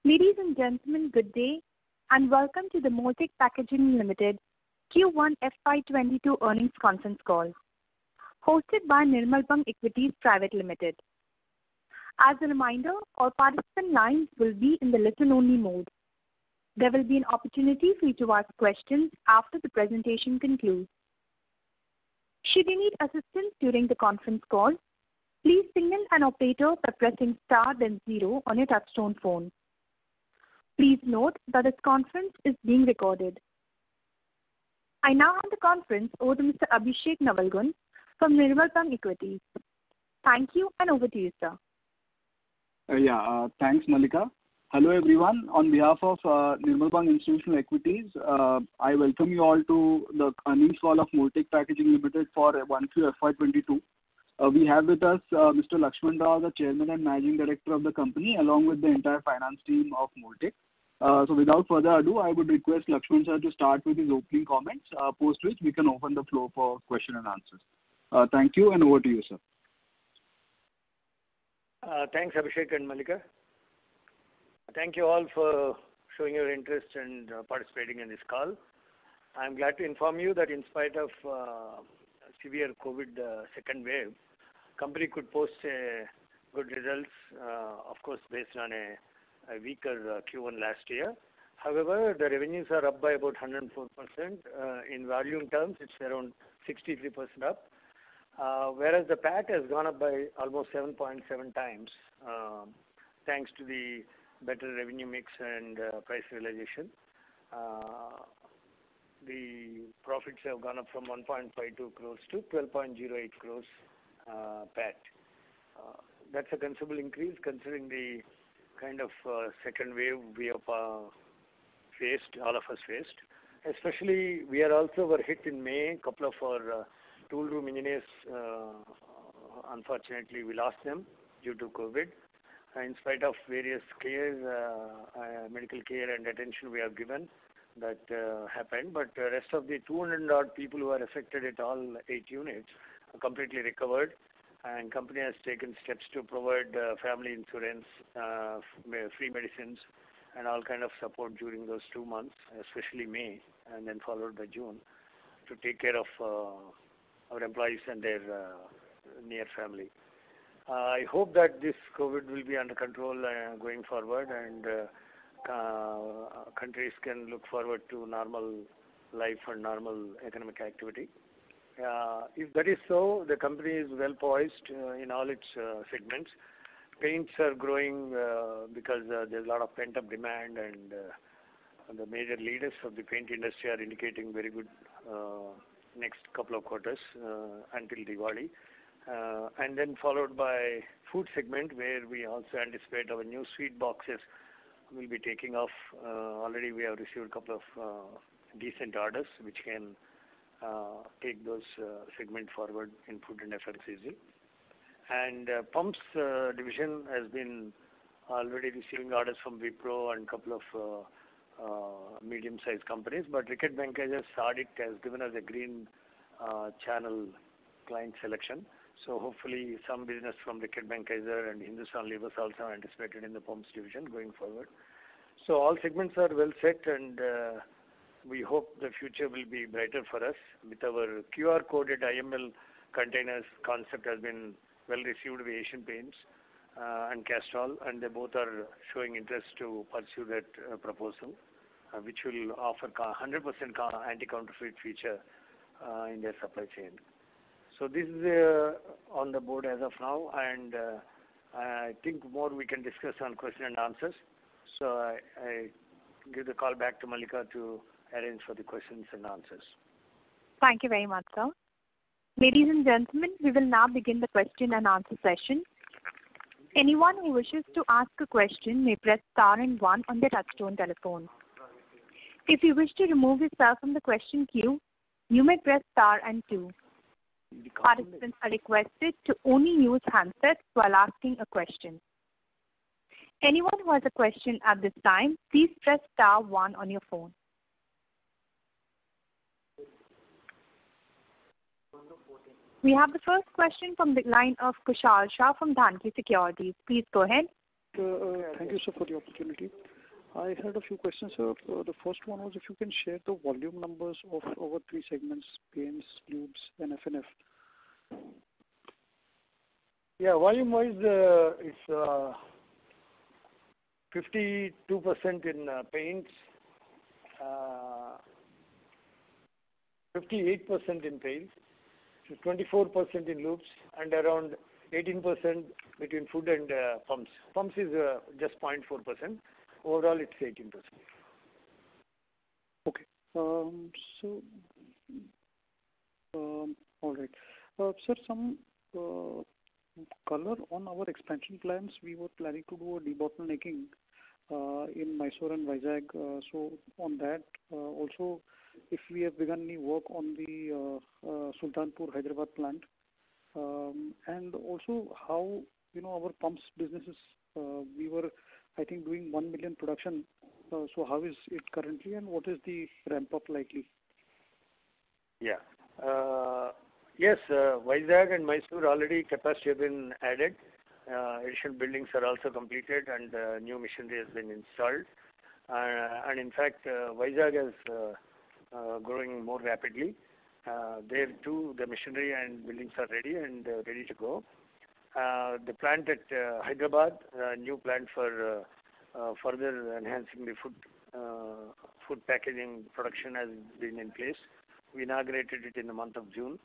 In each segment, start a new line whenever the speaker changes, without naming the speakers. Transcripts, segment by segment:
Ladies and gentlemen, good day, and welcome to the Moltek Packaging Limited Q1 FY22 earnings conference call, hosted by Nirmal Bang Equities Private Limited. As a reminder, all participant lines will be in the listen-only mode. There will be an opportunity for you to ask questions after the presentation concludes. Should you need assistance during the conference call, please signal an operator by pressing star then 0 on your touchtone phone. Please note that this conference is being recorded. I now hand the conference over to Mr. Abhishek Navalgund from Nirmal Bang Equities. Thank you, and over to you, sir.
Thanks, Malika. Hello, everyone. On behalf of Nirmal Bang Institutional Equities, I welcome you all to the earnings call of Moltek Packaging Limited for 1Q FY22. We have with us Mr. Lakshman Rao, the Chairman and Managing Director of the company, along with the entire finance team of Moltek. So without further ado, I would request Lakshman sir to start with his opening comments, post which we can open the floor for question and answers. Thank you, and over to you, sir.
Thanks, Abhishek and Malika. Thank you all for showing your interest and participating in this call. I'm glad to inform you that in spite of severe COVID second wave, company could post good results, of course, based on a weaker Q1 last year. However, the revenues are up by about 104%. In volume terms, it's around 63% up, whereas the PAT has gone up by almost 7.7 times, thanks to the better revenue mix and price realization. The profits have gone up from 1.52 crores to 12.08 crores PAT. That's a considerable increase considering the kind of second wave we have faced, all of us faced. Especially, we were hit in May. A couple of our tool room engineers, unfortunately, we lost them due to COVID. In spite of various cares, medical care and attention we have given, that happened. But the rest of the 200 odd people who are affected at all 8 units are completely recovered. And company has taken steps to provide family insurance, free medicines, and all kind of support during those 2 months, especially May, and then followed by June, to take care of our employees and their near family. I hope that this COVID will be under control going forward, and countries can look forward to normal life and normal economic activity. If that is so, the company is well poised in all its segments. Paints are growing because there's a lot of pent-up demand, and the major leaders of the paint industry are indicating very good next couple of quarters until Diwali. And then followed by food segment, where we also anticipate our new sweet boxes will be taking off. Already we have received a couple of decent orders which can take those segment forward in food and FMCG. And pumps division has been already receiving orders from Wipro and a couple of medium-sized companies. But Reckitt Benckiser's audit has given us a green channel client selection. So hopefully some business from Reckitt Benckiser and Hindustan Lever also anticipated in the pumps division going forward. So all segments are well set, and we hope the future will be brighter for us. With our QR coded IML containers concept has been well received by Asian Paints and Castrol, and they both are showing interest to pursue that proposal, which will offer 100% anti-counterfeit feature in their supply chain. So this is on the board as of now, and I think more we can discuss on question and answers. So I give the call back to Malika to arrange for the questions and answers.
Thank you very much, sir. Ladies and gentlemen, we will now begin the question and answer session. Anyone who wishes to ask a question may press star and 1 on their touchtone telephone. If you wish to remove yourself from the question queue, you may press star and 2. Participants are requested to only use handsets while asking a question. Anyone who has a question at this time, please press star 1 on your phone. We have the first question from the line of Kushal Shah from Dhanki Securities. Please go ahead.
Thank you, sir, for the opportunity. I had a few questions, sir. The first one was if you can share the volume numbers of our three segments, paints, lubes, and F&F.
Yeah, volume-wise, it's 52% in paints, 58% in paints, 24% in lubes, and around 18% between food and pumps. Pumps is just 0.4%. Overall, it's 18%.
Okay. All right. Sir, some color on our expansion plans. We were planning to do a debottlenecking in Mysore and Vizag. So on that, also, if we have begun any work on the Sultanpur, Hyderabad plant, and also how our pumps businesses. We were, I think, doing 1 million production. So how is it currently, and what is the ramp up likely?
Yeah. Yes, Vizag and Mysore already capacity have been added. Additional buildings are also completed, and new machinery has been installed. And in fact, Vizag is growing more rapidly. There too, the machinery and buildings are ready and ready to go. The plant at Hyderabad, new plant for further enhancing the food packaging production has been in place. We inaugurated it in the month of June.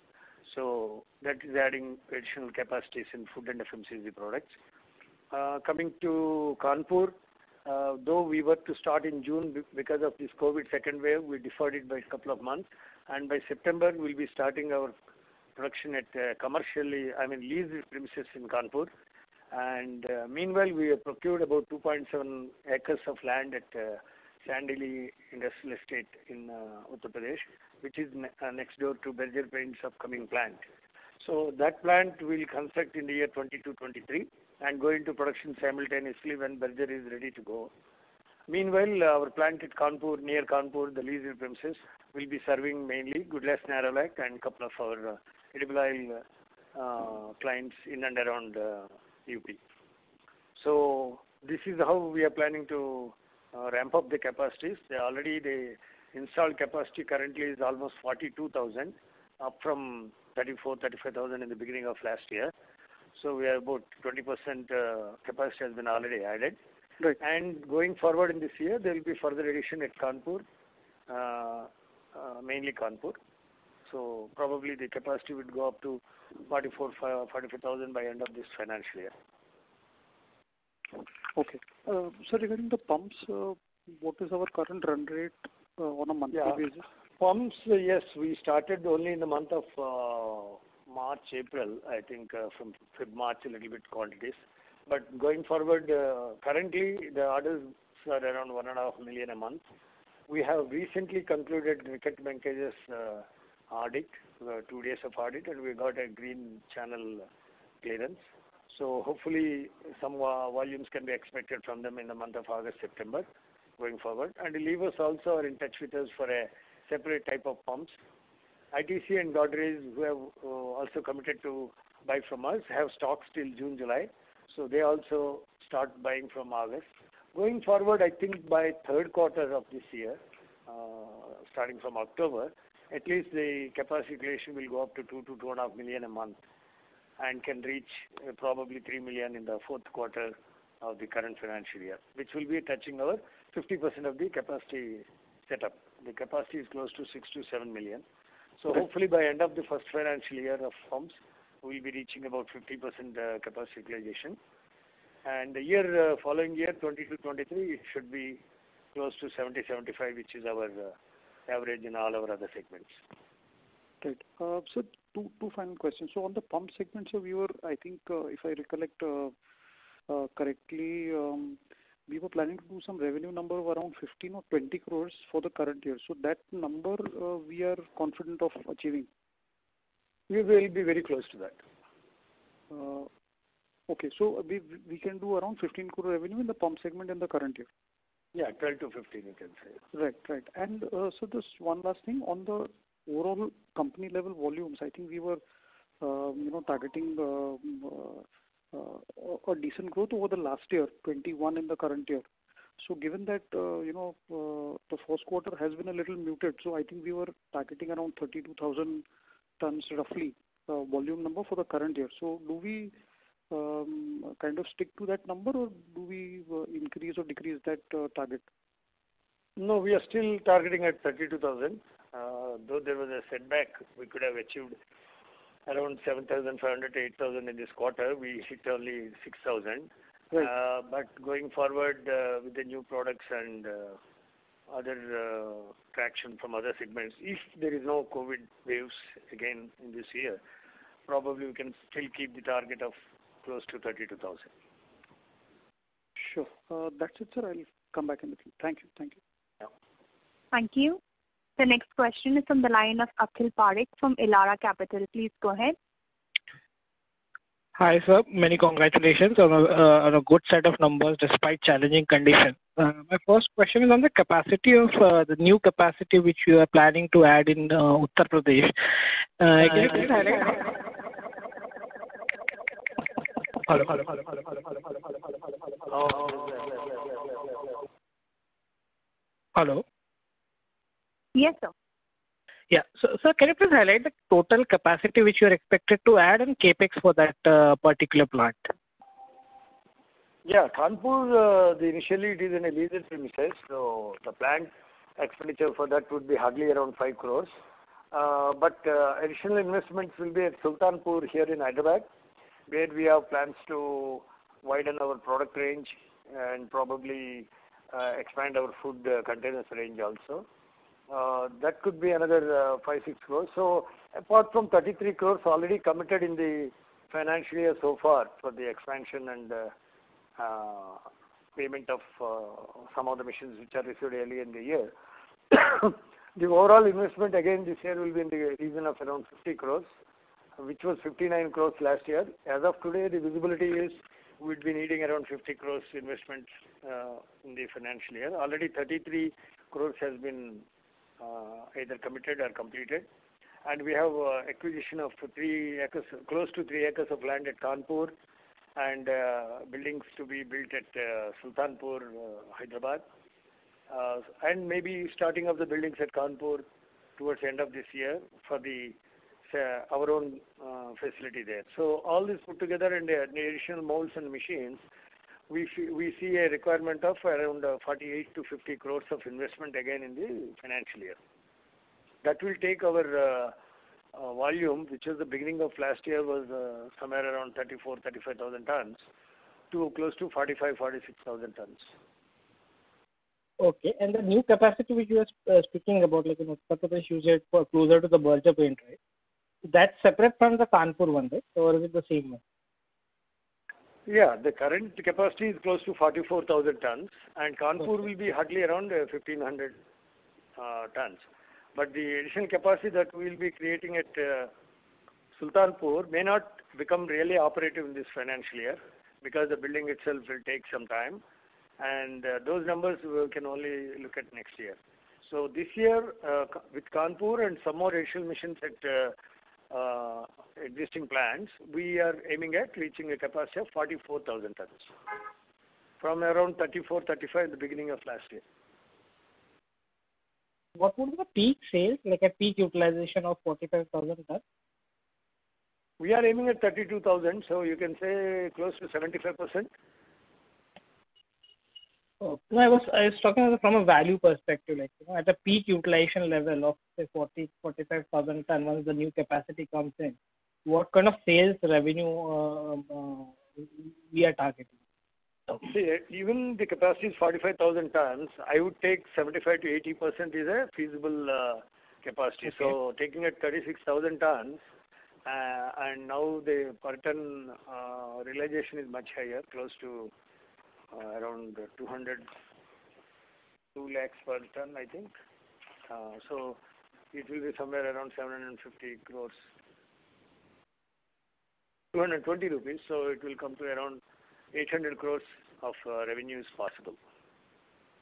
So that is adding additional capacities in food and FMCG products. Coming to Kanpur, though we were to start in June because of this COVID second wave, we deferred it by a couple of months. And by September, we'll be starting our production at leased premises in Kanpur. And meanwhile, we have procured about 2.7 acres of land at Sandili Industrial Estate in Uttar Pradesh, which is next door to Berger Paints' upcoming plant. So that plant will construct in the year 22-23 and go into production simultaneously when Berger is ready to go. Meanwhile, our plant at Kanpur, near Kanpur, the leased premises, will be serving mainly Goodlass Nerolac and a couple of our edible oil clients in and around UP. So this is how we are planning to ramp up the capacities. The installed capacity currently is almost 42,000, up from 35,000 in the beginning of last year. So we are about 20% capacity has been already added.
Right.
And going forward in this year, there will be further addition at Kanpur, mainly Kanpur. So probably the capacity would go up to 45,000 by end of this financial year.
Okay. Sir, regarding the pumps, what is our current run rate on a monthly basis?
Pumps, yes, we started only in the month of March, April, I think from March a little bit quantities. But going forward, currently the orders are around 1.5 million a month. We have recently concluded Cricket Bankage's audit, 2 days of audit, and we got a green channel clearance. So hopefully some volumes can be expected from them in the month of August, September going forward. And the levers also are in touch with us for a separate type of pumps. ITC and Godrej, who have also committed to buy from us, have stocks till June, July. So they also start buying from August. Going forward, I think by third quarter of this year, starting from October, at least the capacity creation will go up to 2 to 2.5 million a month and can reach probably 3 million in the fourth quarter of the current financial year, which will be touching our 50% of the capacity setup. The capacity is close to 6 to 7 million. So hopefully by end of the first financial year of pumps, we will be reaching about 50% capacity utilization. And the year following year, 22-23, it should be close to 70-75, which is our average in all our other segments.
Right. So two final questions. So on the pump segment, so we were, I think, if I recollect correctly, we were planning to do some revenue number of around 15 or 20 crores for the current year. So that number we are confident of achieving.
We will be very close to that.
Okay, so we can do around 15 crore revenue in the pump segment in the current year.
Yeah, 12 to 15 you can say.
Right. And so this one last thing on the overall company level volumes. I think we were, targeting a decent growth over the last year, 21 in the current year. So given that, the first quarter has been a little muted, so I think we were targeting around 32,000 tons roughly volume number for the current year. So do we kind of stick to that number, or do we increase or decrease that target?
No, we are still targeting at 32,000. Though there was a setback, we could have achieved around 7,500 to 8,000 in this quarter. We hit only 6,000.
Right.
But going forward with the new products and other traction from other segments, if there is no COVID waves again in this year, probably we can still keep the target of close to 32,000.
Sure. That's it, sir. I'll come back in the queue. Thank you.
Yeah.
Thank you. The next question is from the line of Akhil Parekh from Elara Capital. Please go ahead.
Hi, sir. Many congratulations on a good set of numbers despite challenging conditions. My first question is on the capacity of the new capacity which you are planning to add in Uttar Pradesh. Can you please highlight? Hello. Hello.
Yes, sir.
Yeah. So, sir, can you please highlight the total capacity which you are expected to add and capex for that particular plant?
Yeah, Kanpur, initially it is in a leased premises, so the plant expenditure for that would be hardly around 5 crores. But additional investments will be at Sultanpur here in Hyderabad, where we have plans to widen our product range and probably expand our food containers range also. That could be another 5-6 crores. So apart from 33 crores already committed in the financial year so far for the expansion and payment of some of the machines which are received early in the year, the overall investment again this year will be in the region of around 50 crores, which was 59 crores last year. As of today, the visibility is we'd be needing around 50 crores investment in the financial year. Already 33 crores has been either committed or completed, and we have acquisition of 3 acres, close to 3 acres of land at Kanpur, and buildings to be built at Sultanpur, Hyderabad, and maybe starting of the buildings at Kanpur towards the end of this year for our own facility there. So all this put together and the additional molds and machines, we see a requirement of around 48 to 50 crores of investment again in the financial year. That will take our volume, which was the beginning of last year was somewhere around 35,000 tons, to close to 46,000 tons.
Okay, and the new capacity which you are speaking about, like in Uttar Pradesh, you said for closer to the Berger Paints, right? That's separate from the Kanpur one, right? Or is it the same one?
Yeah, the current capacity is close to 44,000 tons, and Kanpur will be hardly around 1,500 tons. But the additional capacity that we will be creating at Sultanpur may not become really operative in this financial year because the building itself will take some time, and those numbers we can only look at next year. So this year with Kanpur and some more additional machines at existing plants, we are aiming at reaching a capacity of 44,000 tons from around 34, 35 at the beginning of last year.
What would be the peak sales, like a peak utilization of 45,000 tons?
We are aiming at 32,000, so you can say close to 75%.
Oh, no, I was talking from a value perspective, like at a peak utilization level of say 45,000 tons once the new capacity comes in. What kind of sales revenue we are targeting?
See, even the capacity is 45,000 tons. I would take 75 to 80% is a feasible capacity. Okay. So taking at 36,000 tons, and now the per ton realization is much higher, close to around 2 lakhs per ton, I think. So it will be somewhere around 750 crores, 220 rupees. So it will come to around 800 crores of revenues possible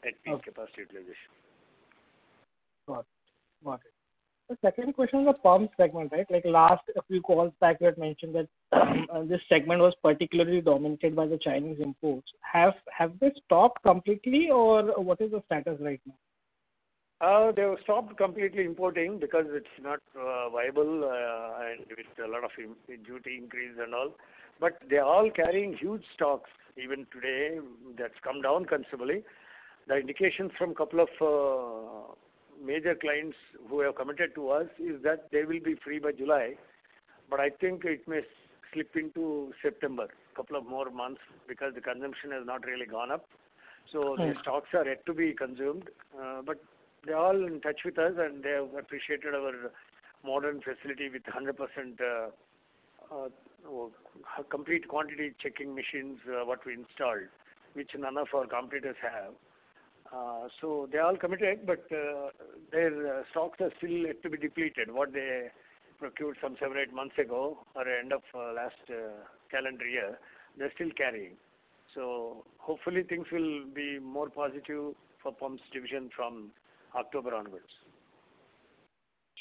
at peak capacity utilization.
Got it. The second question is the pump segment, right? Like last a few calls back, you had mentioned that this segment was particularly dominated by the Chinese imports. Have they stopped completely, or what is the status right now?
They have stopped completely importing because it's not viable and with a lot of duty increase and all. But they are all carrying huge stocks. Even today, that's come down considerably. The indications from a couple of major clients who have committed to us is that they will be free by July. But I think it may slip into September, a couple of more months, because the consumption has not really gone up. So the stocks are yet to be consumed. But they're all in touch with us, and they have appreciated our modern facility with 100% complete quantity checking machines, what we installed, which none of our competitors have. So they are all committed, but their stocks are still yet to be depleted. What they procured some 7-8 months ago, or end of last calendar year, they're still carrying. So hopefully things will be more positive for pumps division from October onwards.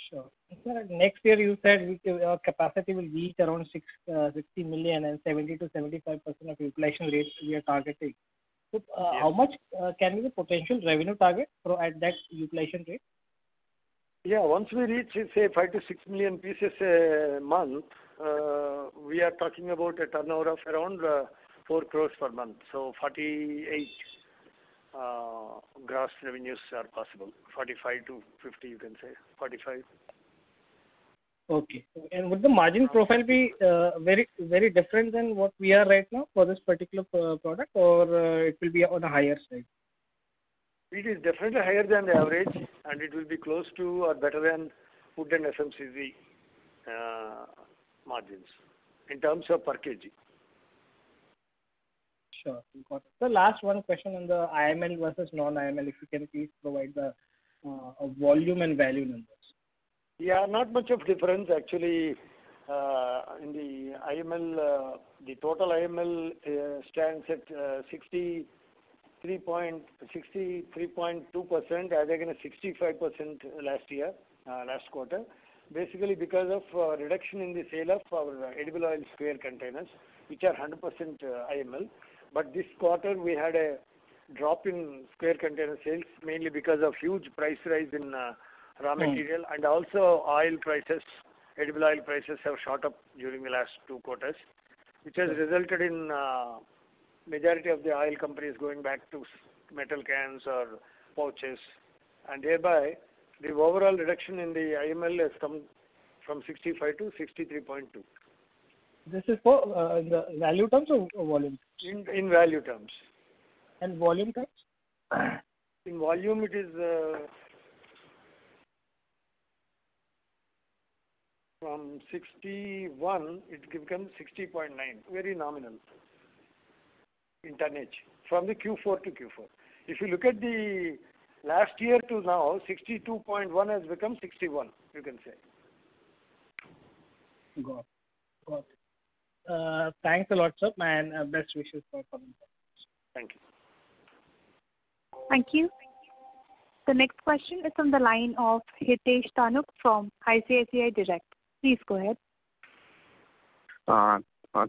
Sure. Sir, next year you said our capacity will reach around 60 million and 70 to 75% of utilization rate we are targeting. So
Yes.
How much can be the potential revenue target at that utilization rate?
Yeah, once we reach, say, 5 to 6 million pieces a month, we are talking about a turnover of around 4 crores per month. So 48 gross revenues are possible. 45 to 50, you can say. 45.
Okay. And would the margin profile be very, very different than what we are right now for this particular product, or it will be on a higher side?
It is definitely higher than the average, and it will be close to or better than food and FMCG margins in terms of per kg.
Sure. Got it. So last one question on the IML versus non-IML, if you can please provide the volume and value numbers.
Yeah, not much of difference actually. In the IML, the total IML stands at 63.2% as against 65% last year, last quarter. Basically because of reduction in the sale of our edible oil square containers, which are 100% IML. But this quarter we had a drop in square container sales, mainly because of huge price rise in raw material, and also oil prices, edible oil prices have shot up during the last 2 quarters, which has resulted in majority of the oil companies going back to metal cans or pouches, and thereby the overall reduction in the IML has come from 65 to 63.2.
This is for in the value terms or volume?
In value terms.
And volume terms?
In volume, it is from 61, it becomes 60.9, very nominal in tonnage, from the Q4 to Q4. If you look at the last year to now, 62.1 has become 61, you can say.
Got it. Thanks a lot, sir, and best wishes for coming.
Thank you.
Thank you. The next question is from the line of Hitesh Tanuk from ICICI Direct. Please go ahead.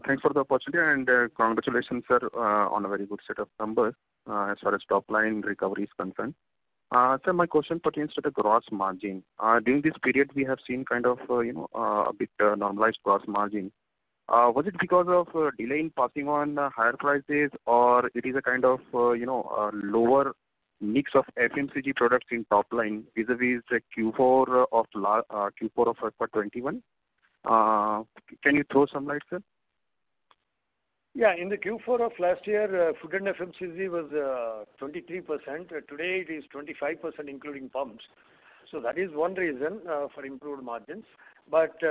Thanks for the opportunity, and congratulations, sir, on a very good set of numbers as far as top line recovery is concerned. Sir, my question pertains to the gross margin. During this period, we have seen kind of a bit normalized gross margin. Was it because of delay in passing on higher prices, or it is a kind of lower mix of FMCG products in top line vis-a-vis the Q4 of FY21? Can you throw some light, sir?
Yeah, in the Q4 of last year, food and FMCG was 23%. Today it is 25%, including pumps. So that is one reason for improved margins. But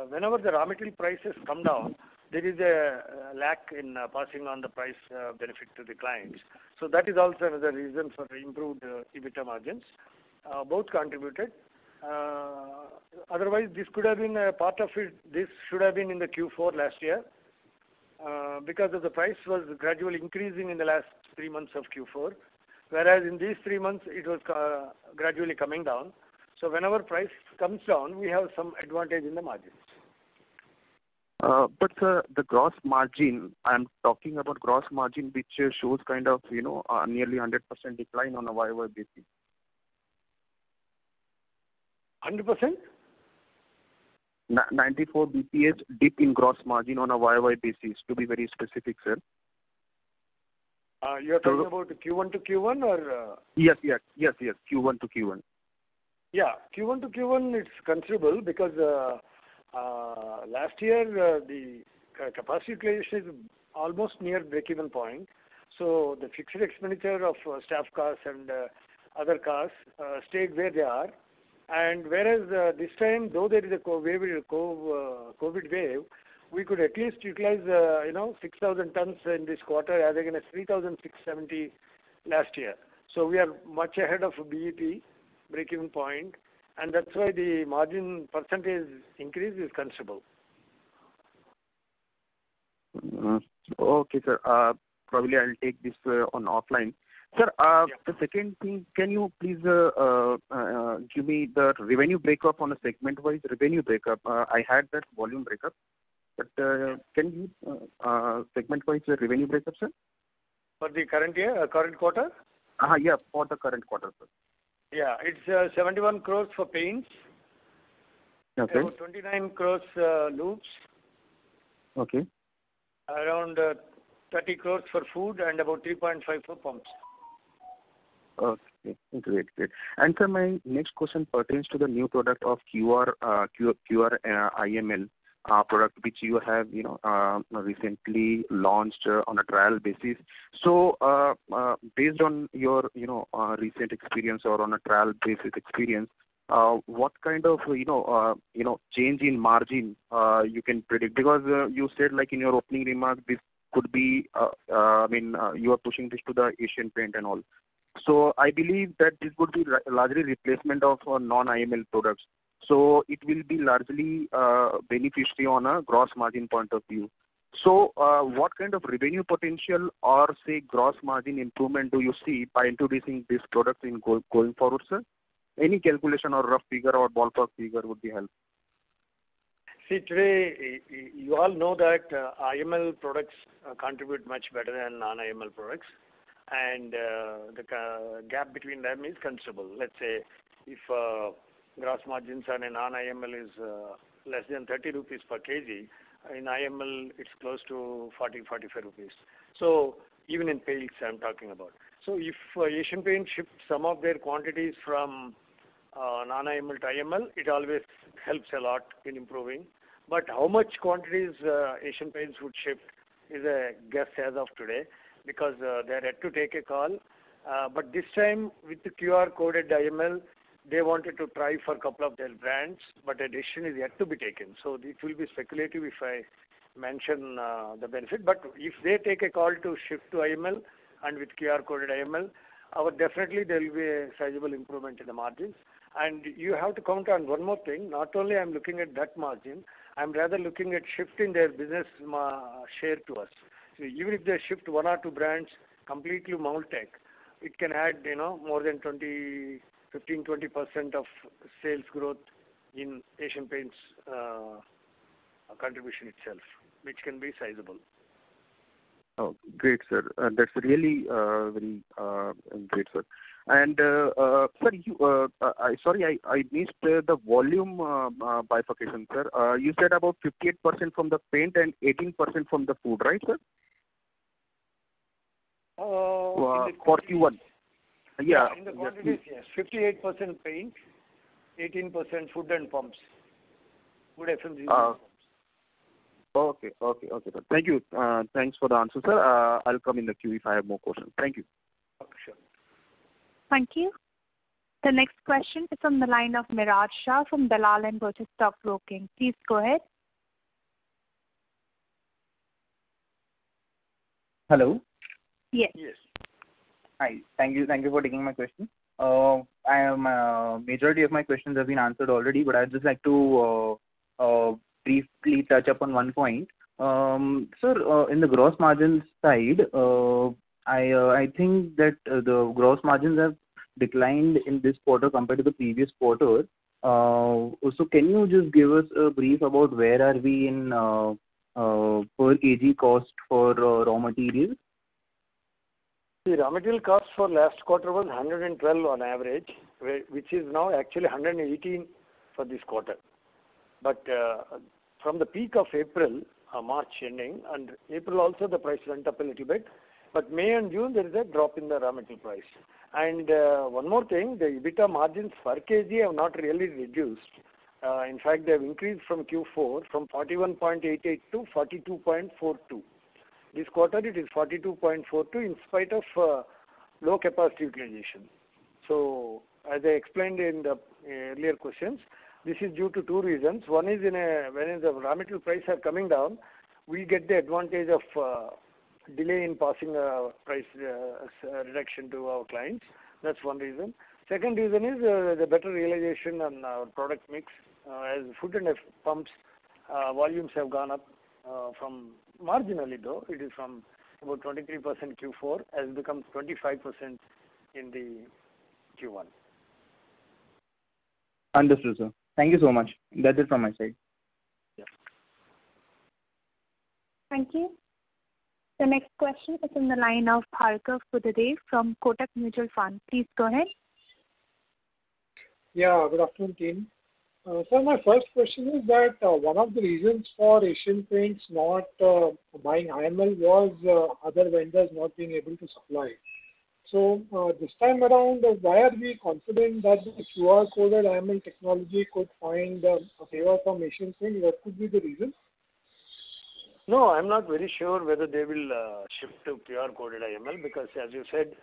whenever the raw material prices come down, there is a lack in passing on the price benefit to the clients. So that is also another reason for improved EBITDA margins. Both contributed. Otherwise, this could have been a part of it. This should have been in the Q4 last year. Because of the price was gradually increasing in the last 3 months of Q4, whereas in these 3 months it was gradually coming down. So whenever price comes down, we have some advantage in the margins.
But the gross margin, I'm talking about gross margin, which shows kind of, nearly 100% decline on a YY basis.
100%?
94 BPS dip in gross margin on a YY basis, to be very specific, sir.
You're talking about Q1 to Q1 or?
Yes, Q1 to Q1.
Yeah, Q1 to Q1 it's considerable because last year the capacity utilization is almost near break-even point. So the fixed expenditure of staff costs and other costs stayed where they are. And whereas this time, though there is a COVID wave, we could at least utilize 6,000 tons in this quarter as against 3,670 last year. So we are much ahead of BEP, break-even point, and that's why the margin percentage increase is considerable.
Okay, sir. Probably I'll take this on offline. Sir, The second thing, can you please give me the revenue breakup on a segment-wise revenue breakup? I had that volume breakup, but can you segment-wise revenue breakup, sir?
For the current year, current quarter?
Yeah, for the current quarter, sir.
Yeah, it's 71 crores for paints.
Okay.
About 29 crores loops.
Okay.
Around 30 crores for food and about 3.5 for pumps.
Okay, great. And sir, my next question pertains to the new product of QRIML product, which you have, recently launched on a trial basis. So, based on your, recent experience or on a trial basis experience, what kind of, change in margin you can predict? Because you said, like in your opening remarks, this could be, you are pushing this to the Asian Paint and all. So I believe that this would be largely replacement of non-IML products. So it will be largely beneficiary on a gross margin point of view. So what kind of revenue potential or say gross margin improvement do you see by introducing this product in going forward, sir? Any calculation or rough figure or ballpark figure would be helpful.
See, today you all know that IML products contribute much better than non-IML products, and the gap between them is considerable. Let's say if gross margins on a non-IML is less than 30 rupees per kg, in IML it's close to 40-45 rupees. So even in paints I'm talking about. So if Asian Paint shifts some of their quantities from non-IML to IML, it always helps a lot in improving. But how much quantities Asian Paints would shift is a guess as of today, because they are yet to take a call. But this time with the QR coded IML, they wanted to try for a couple of their brands, but a decision is yet to be taken. So it will be speculative if I mention the benefit. But if they take a call to shift to IML and with QR coded IML, definitely there will be a sizable improvement in the margins. And you have to count on one more thing. Not only I'm looking at that margin, I'm rather looking at shifting their business share to us. So even if they shift one or two brands completely Multec, it can add more than 15-20% of sales growth in Asian Paints contribution itself, which can be sizable.
Oh, great, sir. That's really very great, sir. And sir, I missed the volume bifurcation, sir. You said about 58% from the paint and 18% from the food, right, sir? For Q1. Yeah.
In the quantities, yes. 58% paint, 18% food and pumps. Food FMCG pumps.
Okay, sir. Thank you. Thanks for the answer, sir. I'll come in the queue if I have more questions. Thank you.
Okay, sure.
Thank you. The next question is from the line of Miraj Shah from Dalal and Broacha Stock Broking. Please go ahead.
Hello.
Yes.
Hi. Thank you for taking my question. Majority of my questions have been answered already, but I'd just like to briefly touch upon one point. Sir, in the gross margins side, I think that the gross margins have declined in this quarter compared to the previous quarter. So can you just give us a brief about where are we in per kg cost for raw materials?
The raw material cost for last quarter was 112 on average, which is now actually 118 for this quarter. But from the peak of April, March ending, and April also the price went up a little bit. But May and June there is a drop in the raw material price. And one more thing, the EBITDA margins per kg have not really reduced. In fact, they have increased from Q4 from 41.88 to 42.42. This quarter it is 42.42 in spite of low capacity utilization. So as I explained in the earlier questions, this is due to two reasons. One is when the raw material prices are coming down, we get the advantage of delay in passing price reduction to our clients. That's one reason. Second reason is the better realization on our product mix. As food and pumps volumes have gone up from marginally though, it is from about 23% Q4 has become 25% in the Q1.
Understood, sir. Thank you so much. That's it from my side.
Yeah.
Thank you. The next question is in the line of Bhargav Buddhadev from Kotak Mutual Fund. Please go ahead.
Yeah, good afternoon, team. So my first question is that one of the reasons for Asian Paints not buying IML was other vendors not being able to supply. So this time around, why are we confident that the QR coded IML technology could find a favor from Asian Paints? What could be the reason?
No, I'm not very sure whether they will shift to QR coded IML because, as you said,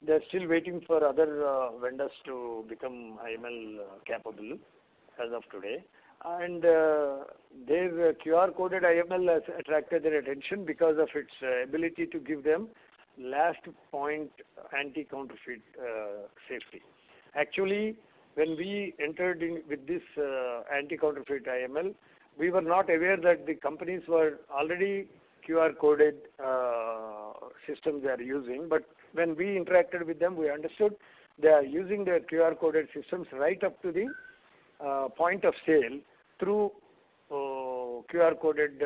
they're still waiting for other vendors to become IML capable as of today. And their QR coded IML has attracted their attention because of its ability to give them last point anti-counterfeit safety. Actually, when we entered in with this anti-counterfeit IML, we were not aware that the companies were already QR coded systems they are using. But when we interacted with them, we understood they are using their QR coded systems right up to the point of sale through QR coded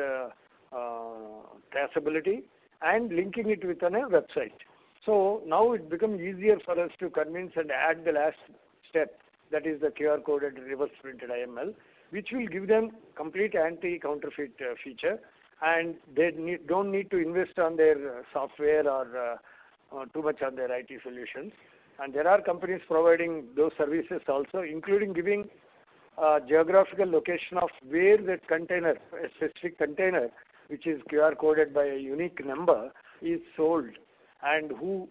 traceability and linking it with a website. So now it becomes easier for us to convince and add the last step, that is the QR coded reverse printed IML, which will give them complete anti-counterfeit feature, and they don't need to invest on their software or too much on their IT solutions. And there are companies providing those services also, including giving geographical location of where that container, a specific container, which is QR coded by a unique number, is sold and who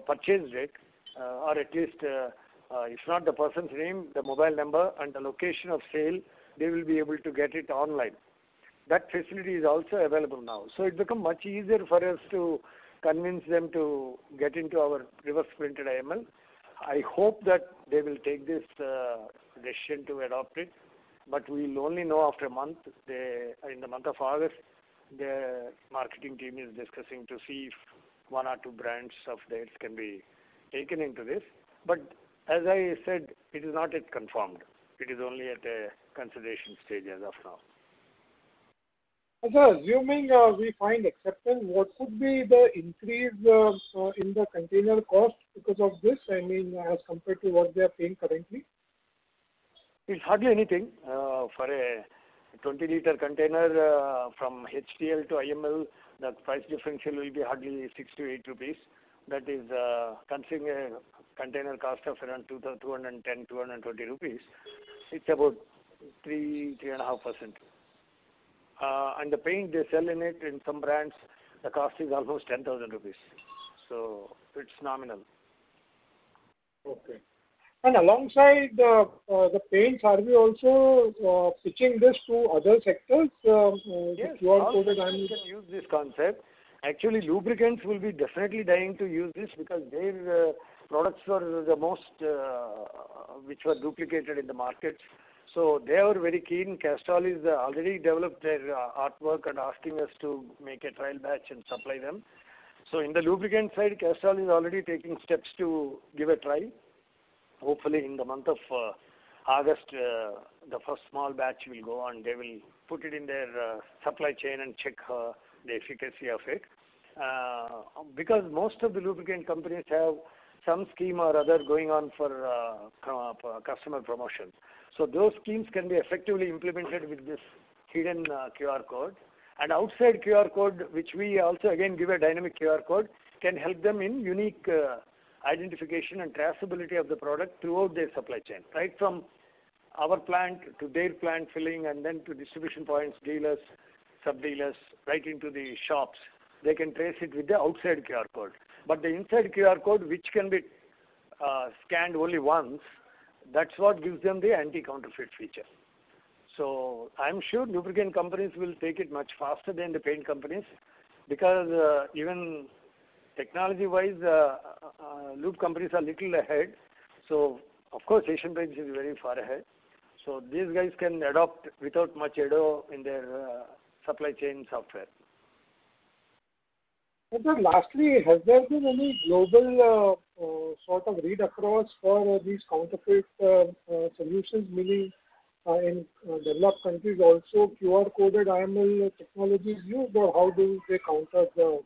purchased it, or at least if not the person's name, the mobile number and the location of sale, they will be able to get it online. That facility is also available now. So it becomes much easier for us to convince them to get into our reverse printed IML. I hope that they will take this decision to adopt it, but we'll only know after a month. In the month of August, the marketing team is discussing to see if one or two brands of theirs can be taken into this. But as I said, it is not yet confirmed. It is only at a consideration stage as of now.
So assuming we find acceptance, what could be the increase in the container cost because of this? I mean, as compared to what they are paying currently?
It's hardly anything. For a 20-liter container from HTL to IML, the price differential will be hardly 6 to 8 rupees. That is considering a container cost of around 210, 220 rupees. It's about 3.5%. And the paint they sell in it, in some brands, the cost is almost 10,000 rupees. So it's nominal.
Okay. And alongside the paints, are we also pitching this to other sectors?
Yes, all sectors can use this concept. Actually, lubricants will be definitely dying to use this because their products were the most which were duplicated in the markets. So they are very keen. Castrol is already developed their artwork and asking us to make a trial batch and supply them. So in the lubricant side, Castrol is already taking steps to give a try. Hopefully in the month of August, the first small batch will go and they will put it in their supply chain and check the efficacy of it. Because most of the lubricant companies have some scheme or other going on for customer promotion. So those schemes can be effectively implemented with this hidden QR code. And outside QR code, which we also again give a dynamic QR code, can help them in unique identification and traceability of the product throughout their supply chain, right from our plant to their plant filling and then to distribution points, dealers, sub-dealers, right into the shops. They can trace it with the outside QR code. But the inside QR code, which can be scanned only once, that's what gives them the anti-counterfeit feature. So I'm sure lubricant companies will take it much faster than the paint companies because even technology-wise, lube companies are little ahead. So of course, Asian Paints is very far ahead. So these guys can adopt without much ado in their supply chain software.
And then lastly, has there been any global sort of read across for these counterfeit solutions, meaning in developed countries also QR coded IML technology is used, or how do they counter the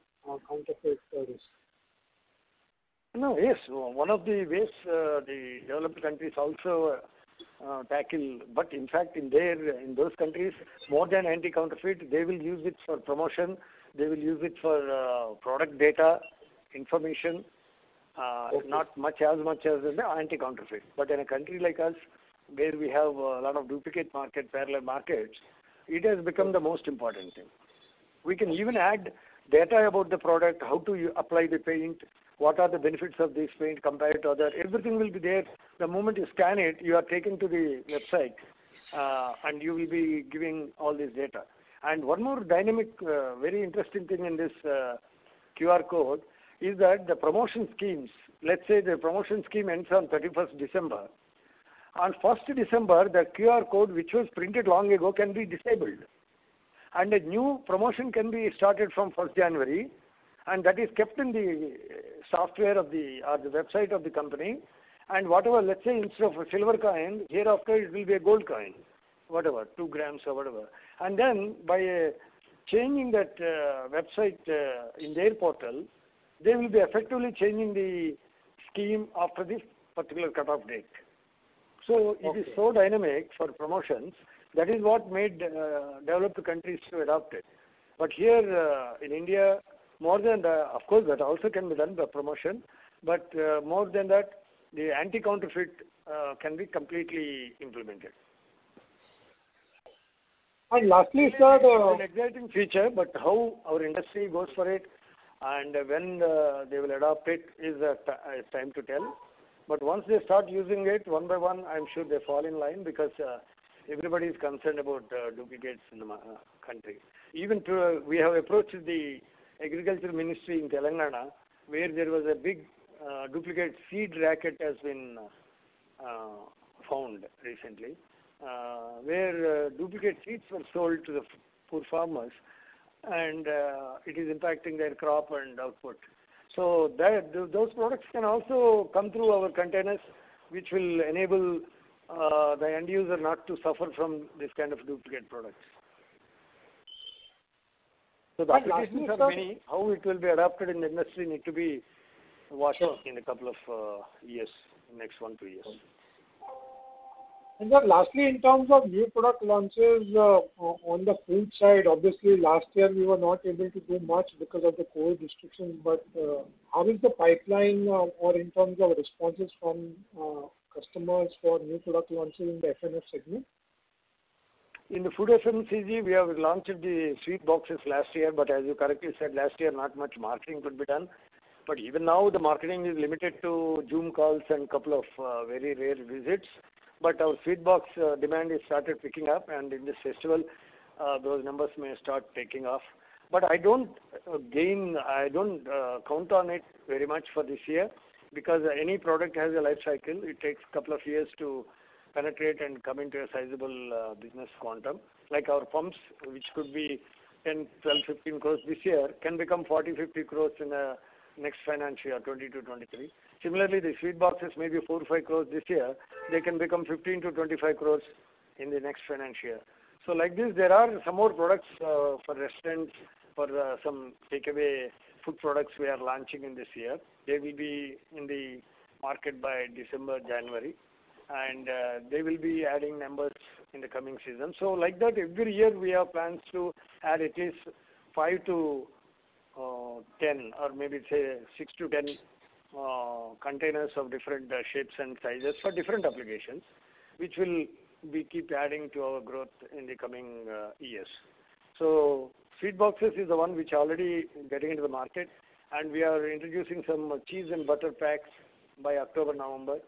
counterfeit risk?
No, yes. One of the ways the developed countries also tackle, but in fact in those countries, more than anti-counterfeit, they will use it for promotion. They will use it for product data, information, not as much as the anti-counterfeit. But in a country like us, where we have a lot of duplicate market, parallel markets, it has become the most important thing. We can even add data about the product, how to apply the paint, what are the benefits of this paint compared to other. Everything will be there. The moment you scan it, you are taken to the website and you will be giving all this data. And one more dynamic, very interesting thing in this QR code is that the promotion schemes, let's say the promotion scheme ends on 31st December. On 1st December, the QR code which was printed long ago can be disabled. And a new promotion can be started from 1st January, and that is kept in the software of the website of the company. And whatever, let's say instead of a silver coin, hereafter it will be a gold coin, whatever, 2 grams or whatever. And then by changing that website in their portal, they will be effectively changing the scheme after this particular cutoff date. So it is so dynamic for promotions. That is what made developed countries to adopt it. But here in India, more than that, of course, that also can be done by promotion. But more than that, the anti-counterfeit can be completely implemented.
And lastly, sir,
it's an exciting feature, but how our industry goes for it and when they will adopt it is time to tell. But once they start using it one by one, I'm sure they fall in line because everybody is concerned about duplicates in the country. Even we have approached the Agriculture Ministry in Telangana, where there was a big duplicate seed racket has been found recently, where duplicate seeds were sold to the poor farmers, and it is impacting their crop and output. So those products can also come through our containers, which will enable the end user not to suffer from this kind of duplicate products. So the applications are many. How it will be adopted in the industry need to be watched in a couple of years, next 1-2 years.
And then lastly, in terms of new product launches on the food side, obviously last year we were not able to do much because of the COVID restrictions, but how is the pipeline or in terms of responses from customers for new product launches in the F&F segment?
In the food FMCG, we have launched the sweet boxes last year, but as you correctly said, last year not much marketing could be done. But even now the marketing is limited to Zoom calls and couple of very rare visits. But our sweet box demand is started picking up, and in this festival, those numbers may start taking off. But I don't count on it very much for this year, because any product has a life cycle. It takes a couple of years to penetrate and come into a sizable business quantum. Like our pumps, which could be 10, 12, 15 crores this year can become 40, 50 crores in the next financial year, 22-23. Similarly, the sweet boxes may be 4 or 5 crores this year. They can become 15 to 25 crores in the next financial year. So like this, there are some more products for restaurants, for some takeaway food products we are launching in this year. They will be in the market by December, January. And they will be adding numbers in the coming season. So like that, every year we have plans to add at least 5 to 10, or maybe say 6 to 10 containers of different shapes and sizes for different applications, which will be keep adding to our growth in the coming years. So sweet boxes is the one which already getting into the market, and we are introducing some cheese and butter packs by October, November,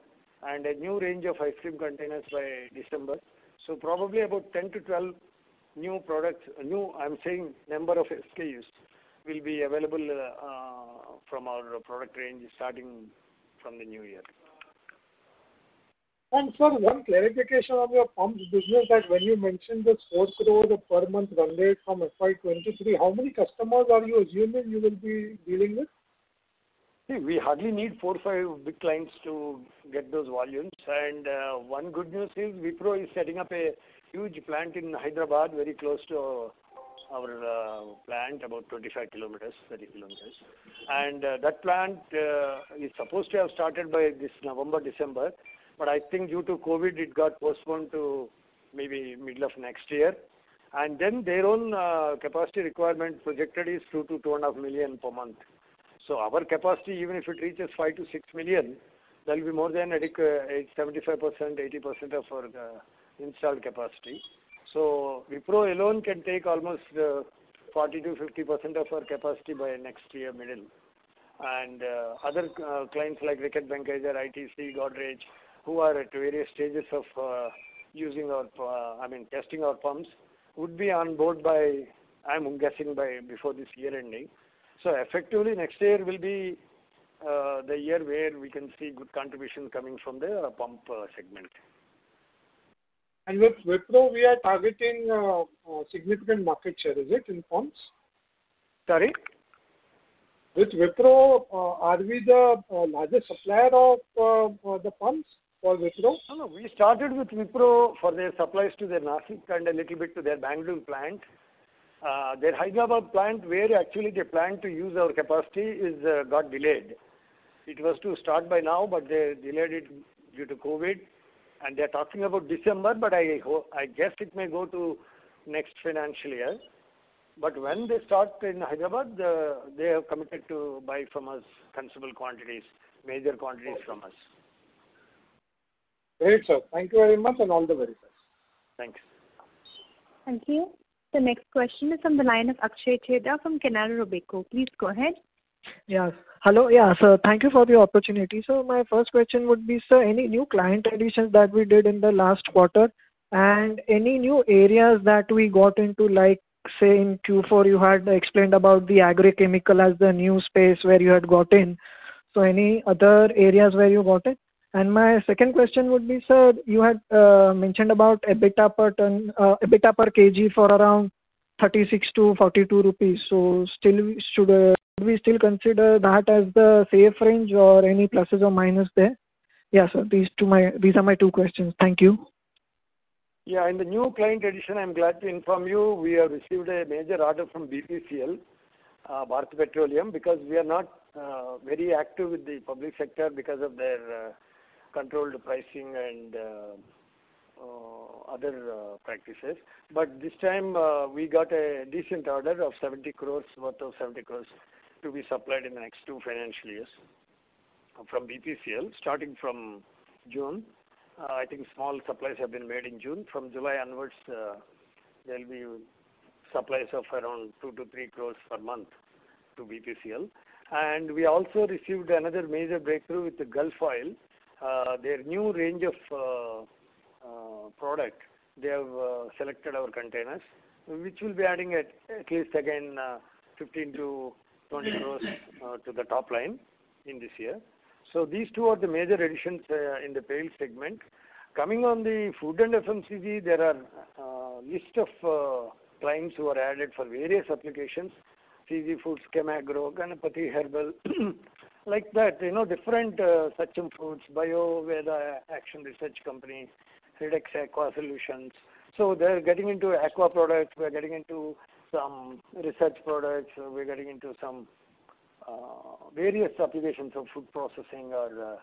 and a new range of ice cream containers by December. So probably about 10 to 12 new products, I'm saying number of SKUs will be available from our product range starting from the new year.
And sir, one clarification on your pumps business, that when you mentioned this 4 crore per month run rate from FY23, how many customers are you assuming you will be dealing with?
See, we hardly need 4 or 5 big clients to get those volumes. And one good news is Wipro is setting up a huge plant in Hyderabad, very close to our plant, about 25 kilometers, 30 kilometers. And that plant is supposed to have started by this November, December. But I think due to COVID, it got postponed to maybe middle of next year. And then their own capacity requirement projected is 2 to 2.5 million per month. So our capacity, even if it reaches 5 to 6 million, there will be more than 75%, 80% of our installed capacity. So Wipro alone can take almost 40 to 50% of our capacity by next year middle. And other clients like Reckitt Benckiser, ITC, Godrej, who are at various stages of using our, testing our pumps, would be on board by, I'm guessing, by before this year ending. So effectively, next year will be the year where we can see good contribution coming from the pump segment.
And with Wipro, we are targeting significant market share, is it, in pumps?
Sorry?
With Wipro, are we the largest supplier of the pumps for Wipro?
No, we started with Wipro for their supplies to their Nashik and a little bit to their Bangalore plant. Their Hyderabad plant, where actually they plan to use our capacity, is got delayed. It was to start by now, but they delayed it due to COVID. And they're talking about December, but I guess it may go to next financial year. But when they start in Hyderabad, they have committed to buy from us considerable quantities, major quantities from us.
Great, sir. Thank you very much, and all the very best.
Thanks.
Thank you. The next question is from the line of Akshay Chheda from Canara Robeco. Please go ahead.
Yes. Hello. Yeah, sir. Thank you for the opportunity. So my first question would be, sir, any new client additions that we did in the last quarter, and any new areas that we got into, like, say, in Q4, you had explained about the agrochemical as the new space where you had got in. So any other areas where you got in? And my second question would be, sir, you had mentioned about EBITDA per kg for around 36 to 42 rupees. So still, should we still consider that as the safe range, or any pluses or minus there? Yeah, sir. These are my two questions. Thank you.
Yeah, in the new client addition, I'm glad to inform you we have received a major order from BPCL, Bharat Petroleum, because we are not very active with the public sector because of their controlled pricing and other practices. But this time we got a decent order of 70 crores, worth of 70 crores to be supplied in the next 2 financial years from BPCL, starting from June. I think small supplies have been made in June. From July onwards, there will be supplies of around 2 to 3 crores per month to BPCL. And we also received another major breakthrough with the Gulf Oil. Their new range of product, they have selected our containers, which will be adding at least again 15 to 20 crores to the top line in this year. So these two are the major additions in the pail segment. Coming on the food and FMCG, there are list of clients who are added for various applications, CG Foods, Chemagro, Ganapati Herbal, like that, different Sachem Foods, Bio Veda Action Research Company, Redex Aqua Solutions. So they're getting into aqua products, we're getting into some research products, we're getting into some various applications of food processing or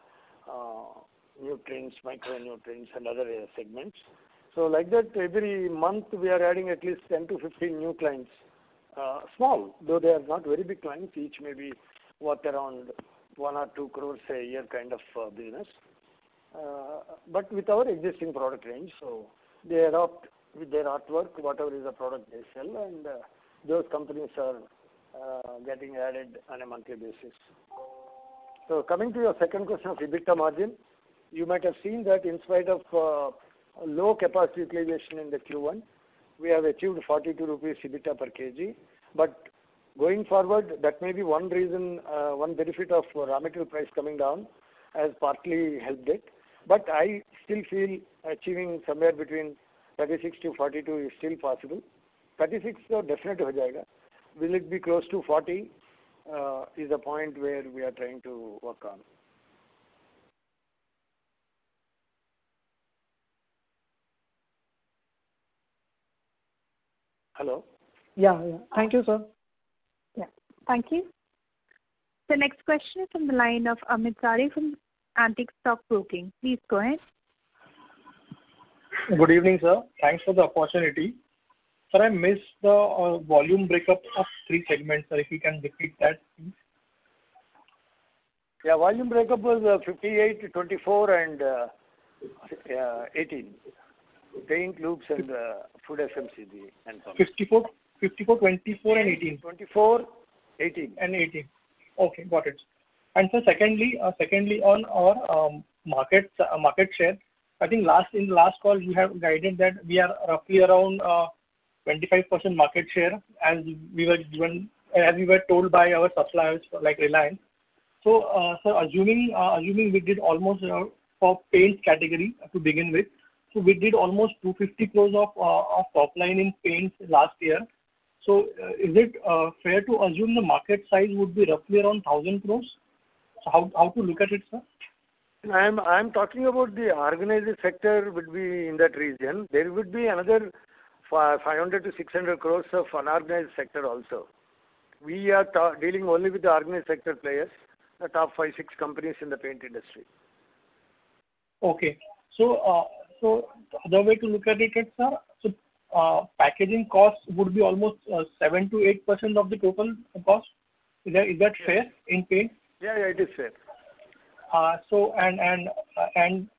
nutrients, micronutrients and other segments. So like that, every month we are adding at least 10 to 15 new clients. Small, though they are not very big clients, each may be worth around 1 or 2 crores a year kind of business. But with our existing product range, so they adopt with their artwork whatever is the product they sell, and those companies are getting added on a monthly basis. So coming to your second question of EBITDA margin, you might have seen that in spite of low capacity utilization in the Q1, we have achieved 42 rupees EBITDA per kg. But going forward, that may be one reason, one benefit of raw material price coming down has partly helped it. But I still feel achieving somewhere between 36 to 42 is still possible. 36 so definitely ho jayega. Will it be close to 40 is a point where we are trying to work on. Hello?
Yeah. Thank you, sir.
Yeah. Thank you. The next question is from the line of Amit Sari from Antique Stock Broking. Please go ahead.
Good evening, sir. Thanks for the opportunity. Sir, I missed the volume breakup of 3 segments, sir. If you can repeat that, please.
Yeah, volume breakup was 58, 24 and 18. Paint, loops and food FMCG and so on.
54, 24 and 18.
24, 18.
And 18. Okay, got it. And so secondly on our market share, I think in the last call you have guided that we are roughly around 25% market share as we were told by our suppliers like Reliance. So, assuming we did almost for paint category to begin with, so we did almost 250 crores of top line in paints last year. So, is it fair to assume the market size would be roughly around 1,000 crores? So, how to look at it, sir?
I'm talking about the organized sector would be in that region. There would be another 500 to 600 crores of unorganized sector also. We are dealing only with the organized sector players, the top 5-6 companies in the paint industry.
Okay. So the other way to look at it, sir, so packaging costs would be almost 7 to 8% of the total cost. Is that fair in paint?
Yeah, it is fair.
So and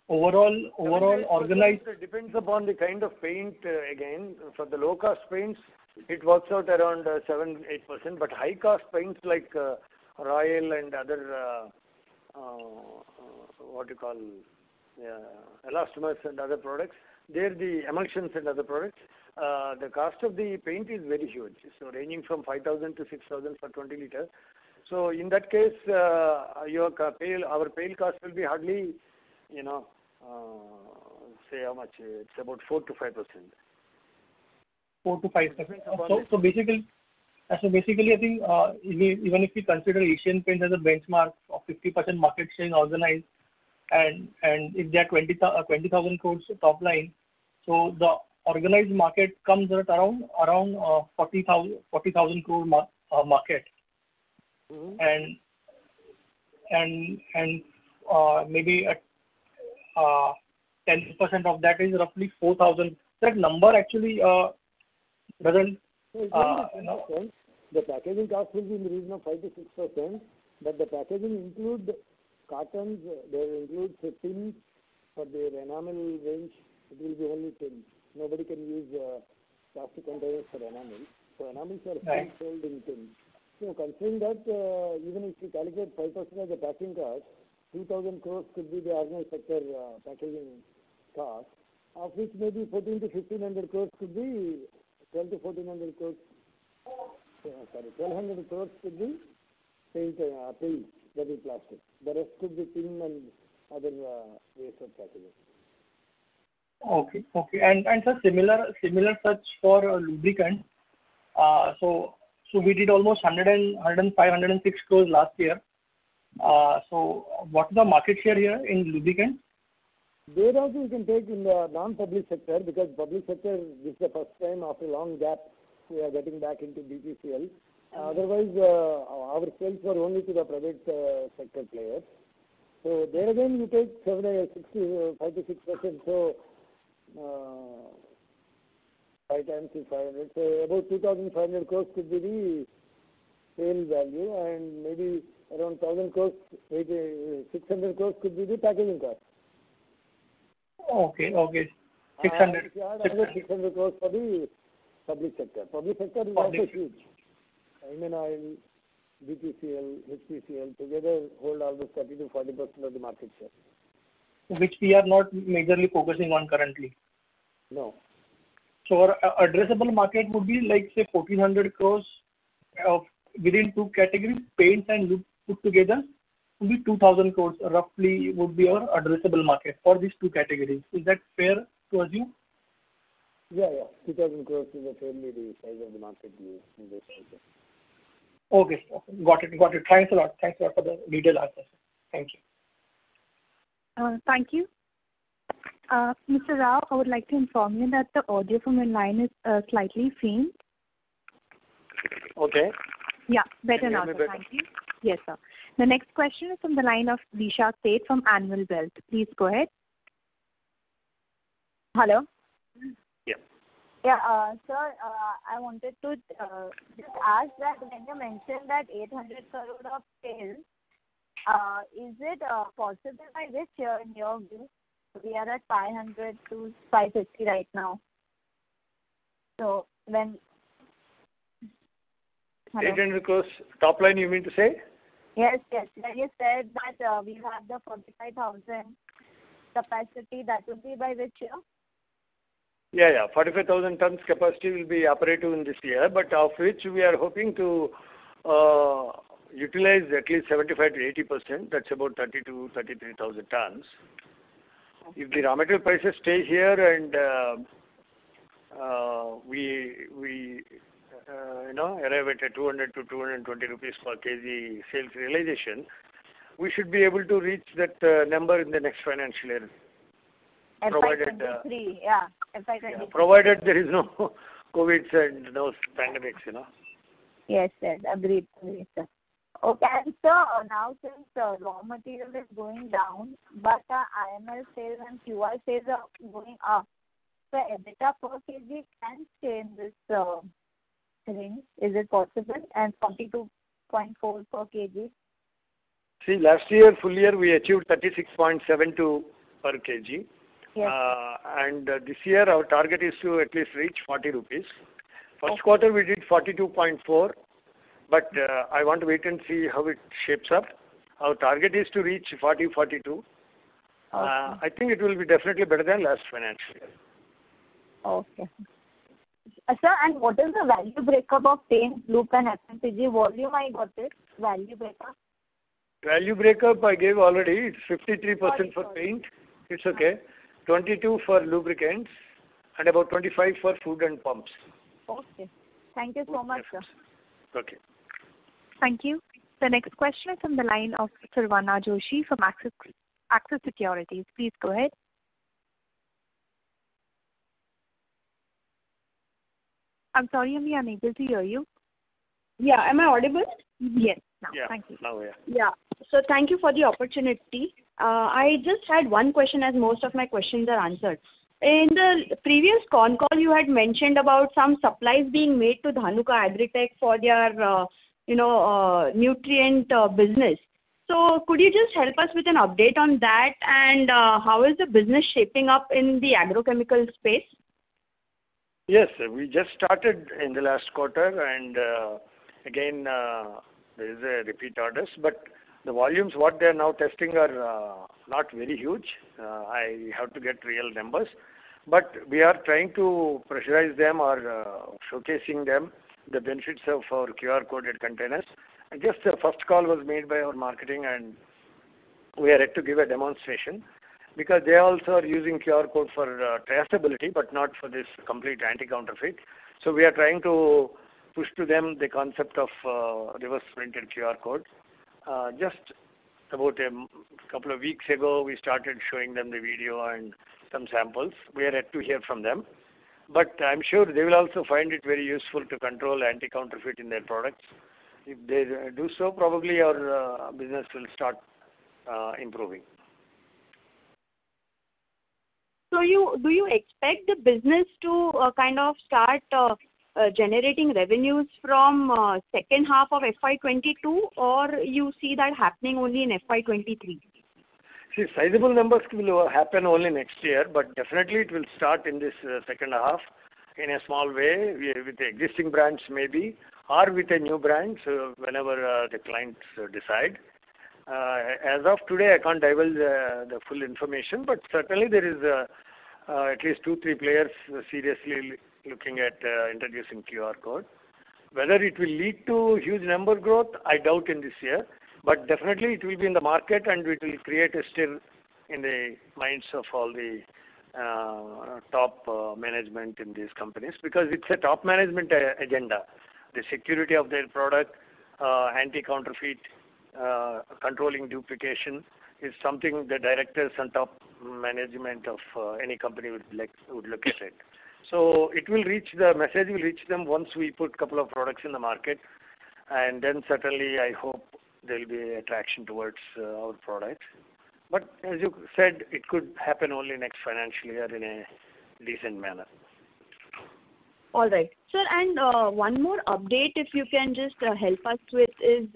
overall organized.
It depends upon the kind of paint again. For the low cost paints, it works out around 7-8%. But high cost paints like Royal and other elastomers and other products, they're the emulsions and other products. The cost of the paint is very huge. So ranging from 5,000 to 6,000 for 20 liters. So in that case, our pale cost will be hardly, say how much? It's about 4 to 5%.
4 to 5%. So basically, I think even if we consider Asian Paints as a benchmark of 50% market share in organized, and if they are 20,000 crores top line, so the organized market comes at around 40,000 crore market. Mm-hmm. And maybe 10% of that is roughly 4,000. That number actually doesn't.
The packaging cost will be in the region of 5 to 6%, but the packaging include cartons, they include tins. For the enamel range, it will be only tins. Nobody can use plastic containers for enamel. So enamels are still sold in tins. So considering that, even if you calculate 5% of the packing cost, 2,000 crores could be the organized sector packaging cost, of which maybe 14 to 1,500 crores could be 12 to 1,400 crores. 1,200 crores could be paint, that is plastic. The rest could be tin and other ways of packaging.
Okay. And sir, similar such for lubricant. So we did almost 105, 106 crores last year. So what is the market share here in lubricant?
There also you can take in the non-public sector, because public sector, this is the first time after a long gap we are getting back into BPCL. Otherwise, our sales were only to the private sector players. So there again you take 5 to 6%. So 5 times is 500. So about 2,500 crores could be the sale value, and maybe around 1,000 crores, 600 crores could be the packaging cost.
Okay. 600.
600 crores for the public sector. Public sector is also huge. Indian Oil, BPCL, HPCL together hold almost 30 to 40% of the market share.
Which we are not majorly focusing on currently.
No.
So our addressable market would be like say 1,400 crores within two categories, paints and lube put together. Would be 2,000 crores roughly would be our addressable market for these two categories. Is that fair to assume?
Yeah. 2,000 crores is fairly the size of the market in this sector.
Okay. Got it. Thanks a lot for the detailed answer. Thank you.
Thank you. Mr. Rao, I would like to inform you that the audio from your line is slightly faint.
Okay.
Yeah, better now, sir. Thank you. Yes, sir. The next question is from the line of Disha Seth from Annual Wealth. Please go ahead.
Hello.
Yeah.
Yeah, sir, I wanted to just ask that when you mentioned that 800 crore of sales, is it possible by which year in your view? We are at 500 to 550 right now. So when... Hello?
800 crores top line, you mean to say?
Yes. When you said that we have the 45,000 capacity, that would be by which year?
Yeah. 45,000 tons capacity will be operative in this year, but of which we are hoping to utilize at least 75 to 80%. That's about 30 to 33,000 tons. If the raw material prices stay here and we arrive at a 200 to 220 rupees per kg sales realization, we should be able to reach that number in the next financial year.
FY23, FY23.
Provided there is no COVID and no pandemics,
Yes, agreed, sir. Okay, and sir, now since raw material is going down, but IML sales and QI sales are going up, so EBITDA per kg can stay in this range. Is it possible? And 42.4 per kg.
See, last year, full year, we achieved 36.72 per kg.
Yes.
And this year, our target is to at least reach 40 rupees. First quarter, we did 42.4, but I want to wait and see how it shapes up. Our target is to reach 40, 42.
Okay.
I think it will be definitely better than last financial year.
Okay. Sir, and what is the value breakup of paint, lube and FMCG volume? I got it. Value breakup.
Value breakup I gave already. It's 53% for paint. It's okay. 22 for lubricants and about 25 for food and pumps.
Okay. Thank you so much, sir.
Okay.
Thank you. The next question is from the line of Sarvana Joshi from Axis Securities. Please go ahead. I'm sorry, I'm unable to hear you.
Yeah, am I audible?
Yes, now.
Yeah.
Thank you.
Now, yeah.
Yeah. So thank you for the opportunity. I just had one question, as most of my questions are answered. In the previous con call, you had mentioned about some supplies being made to Dhanuka Agritech for their, nutrient business. So could you just help us with an update on that, and how is the business shaping up in the agrochemical space?
Yes, we just started in the last quarter, and again, there is a repeat orders, but the volumes what they are now testing are not very huge. I have to get real numbers, but we are trying to pressurize them or showcasing them the benefits of our QR coded containers. And just the first call was made by our marketing, and we are yet to give a demonstration. because they also are using QR code for traceability, but not for this complete anti-counterfeit. So we are trying to push to them the concept of reverse printed QR code. Just about a couple of weeks ago, we started showing them the video and some samples. We are yet to hear from them. But I'm sure they will also find it very useful to control anti-counterfeit in their products. If they do so, probably our business will start improving.
So do you expect the business to kind of start generating revenues from second half of FY22, or you see that happening only in FY23?
See, sizable numbers will happen only next year, but definitely it will start in this second half in a small way with the existing brands maybe, or with a new brand, so whenever the clients decide. As of today, I can't divulge the full information, but certainly there is at least 2-3 players seriously looking at introducing QR code. Whether it will lead to huge number growth, I doubt in this year, but definitely it will be in the market and it will create a stir in the minds of all the top management in these companies, because it's a top management agenda. The security of their product, anti-counterfeit, controlling duplication is something the directors and top management of any company would look at it. So the message will reach them once we put a couple of products in the market, and then certainly I hope there will be attraction towards our products. But as you said, it could happen only next financial year in a decent manner.
All right. Sir, and one more update if you can just help us with is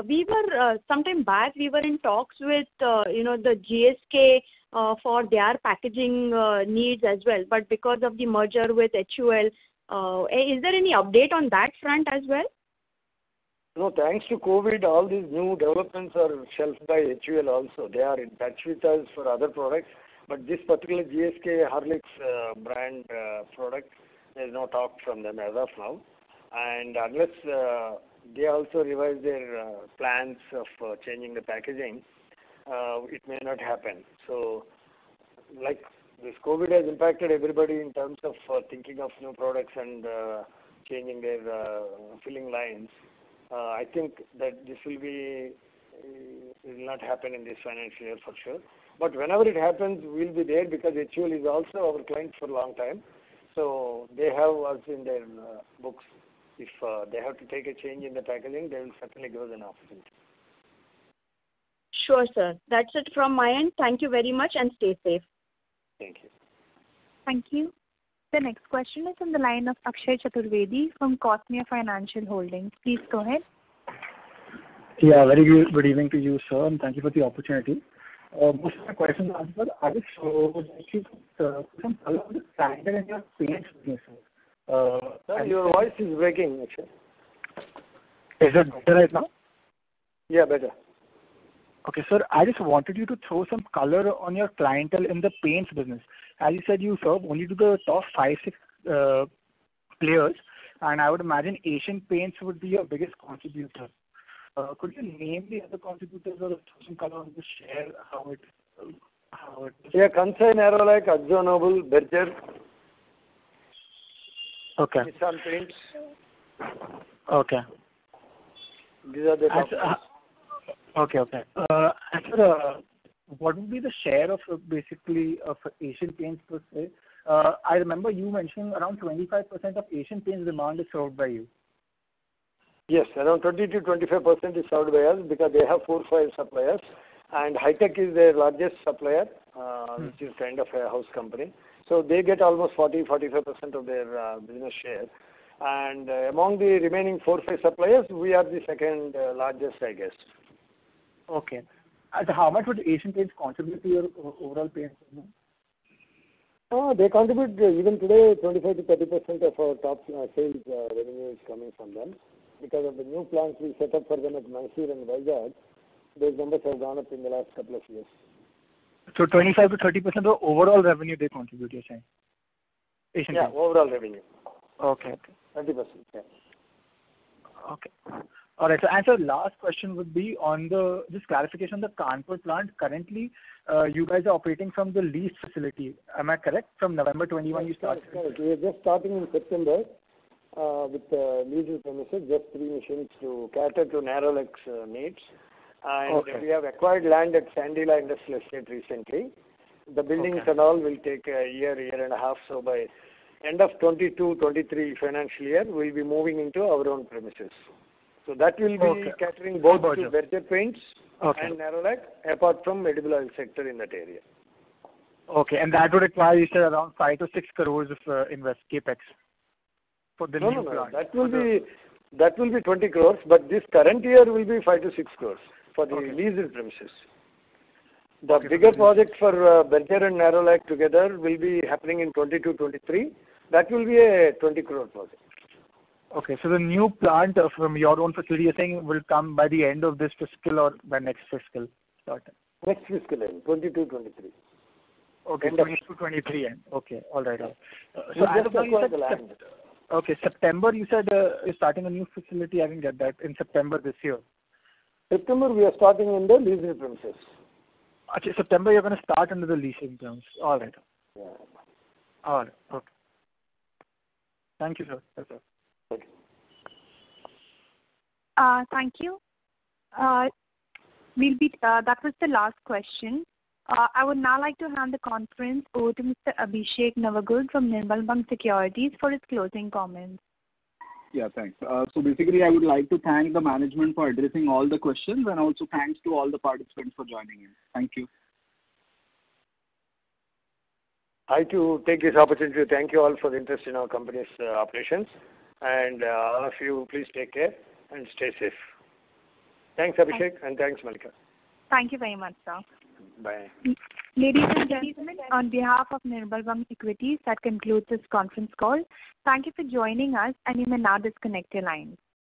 we were sometime back we were in talks with the GSK for their packaging needs as well, but because of the merger with HUL, is there any update on that front as well?
No, thanks to COVID, all these new developments are shelved by HUL also. They are in touch with us for other products, but this particular GSK Horlicks brand product, there is no talk from them as of now. And unless they also revise their plans of changing the packaging, it may not happen. So, like this COVID has impacted everybody in terms of thinking of new products and changing their filling lines. I think that this will not happen in this financial year for sure. But whenever it happens, we'll be there because HUL is also our client for a long time. So they have us in their books. If they have to take a change in the packaging, they will certainly give us an opportunity.
Sure, sir. That's it from my end. Thank you very much and stay safe.
Thank you.
Thank you. The next question is on the line of Akshay Chaturvedi from Cosmea Financial Holdings. Please go ahead.
Yeah, very good evening to you, sir, and thank you for the opportunity. Most of my questions are answered. I just would like you to some color on the standard in your paints business.
Sir, your voice is breaking, actually.
Is it better right now?
Yeah, better.
Okay, sir, I just wanted you to throw some color on your clientele in the paints business. As you said, you serve only to the top 5-6 players, and I would imagine Asian Paints would be your biggest contributor. Could you name the other contributors or throw some color on the share, how it
Yeah, Kansai Nerolac, Akzo Nobel, Berger.
Okay.
Nissan Paints.
Okay.
These are the top
Okay. And sir, what would be the share of basically of Asian Paints per se? I remember you mentioning around 25% of Asian Paints demand is served by you.
Yes, around 20 to 25% is served by us because they have 4-5 suppliers, and Hitech is their largest supplier, which is kind of a house company. So they get almost 40-45% of their business share. And among the remaining 4-5 suppliers, we are the second largest, I guess.
Okay. And how much would Asian Paints contribute to your overall paints business?
They contribute even today 25 to 30% of our top sales revenue is coming from them. Because of the new plants we set up for them at Mysore and Vizag, those numbers have gone up in the last couple of years.
So 25 to 30% of the overall revenue they contribute, you're saying? Asian Paints.
Overall revenue.
Okay.
20%, yeah.
Okay. All right. So last question would be on just clarification on the Kanpur plant. Currently, you guys are operating from the leased facility. Am I correct? From November 21 you started?
Correct. We are just starting in September with leased premises, just 3 machines to cater to Nerolac needs. And we have acquired land at Sandila Industrial Estate recently. The buildings and all will take a year and a half. So by end of 22-23 financial year, we'll be moving into our own premises. So that will be catering both to Berger Paints and Nerolac, apart from edible oil sector in that area.
Okay, and that would require, you said, around 5 to 6 crores of invest capex for the new plant.
That will be 20 crores, but this current year will be 5 to 6 crores for the leased premises. The bigger project for Berger and Nerolac together will be happening in 22-23. That will be a 20 crore project.
Okay, so the new plant from your own facility, you're saying, will come by the end of this fiscal or by next fiscal start?
Next fiscal end, 22-23.
Okay, 22-23 end. Okay, all right. So as of now, you said September, you said you're starting a new facility. I didn't get that. In September this year.
September, we are starting in the leased premises.
Okay, September, you're going to start under the leasing terms. All right.
Yeah.
All right. Okay. Thank you, sir. That's all.
Okay.
Thank you. That was the last question. I would now like to hand the conference over to Mr. Abhishek Navagul from Nirmal Bang Securities for his closing comments.
Yeah, thanks. So basically, I would like to thank the management for addressing all the questions, and also thanks to all the participants for joining in. Thank you.
I too take this opportunity to thank you all for the interest in our company's operations, and all of you please take care and stay safe. Thanks, Abhishek, and thanks, Malika.
Thank you very much, sir.
Bye.
Ladies and gentlemen, on behalf of Nirmal Bang Equities, that concludes this conference call. Thank you for joining us, and you may now disconnect your lines.